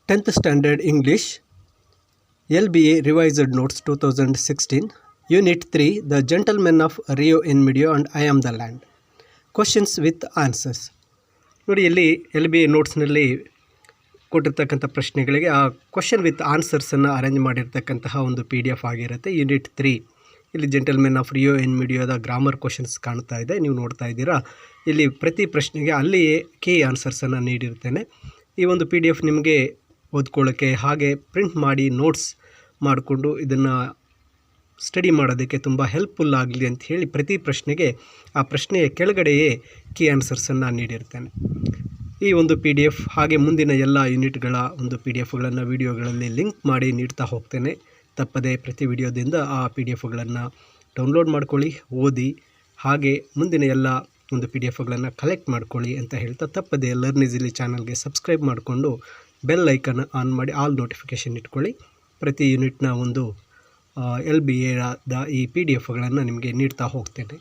10th Standard English, LBA Revised Notes 2016, Unit 3, The Gentleman of Rio in Medio and I Am the Land. Questions with Answers. ನೋಡಿ, ಇಲ್ಲಿ LBA ನೋಟ್ಸ್ನಲ್ಲಿ ಕೊಟ್ಟಿರ್ತಕ್ಕಂಥ ಪ್ರಶ್ನೆಗಳಿಗೆ ಆ question with ಆನ್ಸರ್ಸನ್ನು arrange ಮಾಡಿರ್ತಕ್ಕಂತಹ ಒಂದು PDF ಆಗಿರುತ್ತೆ. Unit 3 ಇಲ್ಲಿ ಜೆಂಟಲ್ಮೆನ್ ಆಫ್ ರಿಯೋ ಇನ್ ಮೀಡಿಯೋದ ಗ್ರಾಮರ್ ಕ್ವಶನ್ಸ್ ಕಾಣ್ತಾ ಇದೆ, ನೀವು ನೋಡ್ತಾ ಇದ್ದೀರಾ. ಇಲ್ಲಿ ಪ್ರತಿ ಪ್ರಶ್ನೆಗೆ ಅಲ್ಲಿಯೇ ಕೀ ಆನ್ಸರ್ಸನ್ನು ನೀಡಿರ್ತೇನೆ. ಈ ಒಂದು PDF ನಿಮಗೆ ಓದ್ಕೊಳ್ಳೋಕ್ಕೆ ಹಾಗೆ ಪ್ರಿಂಟ್ ಮಾಡಿ ನೋಟ್ಸ್ ಮಾಡಿಕೊಂಡು ಇದನ್ನು ಸ್ಟಡಿ ಮಾಡೋದಕ್ಕೆ ತುಂಬ ಹೆಲ್ಪ್ಫುಲ್ ಆಗಲಿ ಅಂತ ಹೇಳಿ ಪ್ರತಿ ಪ್ರಶ್ನೆಗೆ ಆ ಪ್ರಶ್ನೆಯ ಕೆಳಗಡೆಯೇ ಕೀ ಆನ್ಸರ್ಸನ್ನು ನೀಡಿರ್ತೇನೆ. ಈ ಒಂದು PDF ಹಾಗೆ ಮುಂದಿನ ಎಲ್ಲ ಯೂನಿಟ್ಗಳ ಒಂದು PDFಗಳನ್ನು ವಿಡಿಯೋಗಳಲ್ಲಿ ಲಿಂಕ್ ಮಾಡಿ ನೀಡ್ತಾ ಹೋಗ್ತೇನೆ. ತಪ್ಪದೆ ಪ್ರತಿ ವಿಡಿಯೋದಿಂದ ಆ PDFಗಳನ್ನು ಡೌನ್ಲೋಡ್ ಮಾಡ್ಕೊಳ್ಳಿ, ಓದಿ, ಹಾಗೆ ಮುಂದಿನ ಎಲ್ಲ ಒಂದು PDFಗಳನ್ನು ಕಲೆಕ್ಟ್ ಮಾಡ್ಕೊಳ್ಳಿ ಅಂತ ಹೇಳ್ತಾ ತಪ್ಪದೆ ಲರ್ನ್ ಈಸಿಲಿ ಚಾನಲ್ಗೆ ಸಬ್ಸ್ಕ್ರೈಬ್ ಮಾಡಿಕೊಂಡು ಬೆಲ್ ಐಕನ್ ಆನ್ ಮಾಡಿ ಆಲ್ ನೋಟಿಫಿಕೇಷನ್ ಇಟ್ಕೊಳ್ಳಿ. ಪ್ರತಿ ಯೂನಿಟ್ನ ಒಂದು LBAದ ಈ PDFಗಳನ್ನು ನಿಮಗೆ ನೀಡ್ತಾ ಹೋಗ್ತೇನೆ.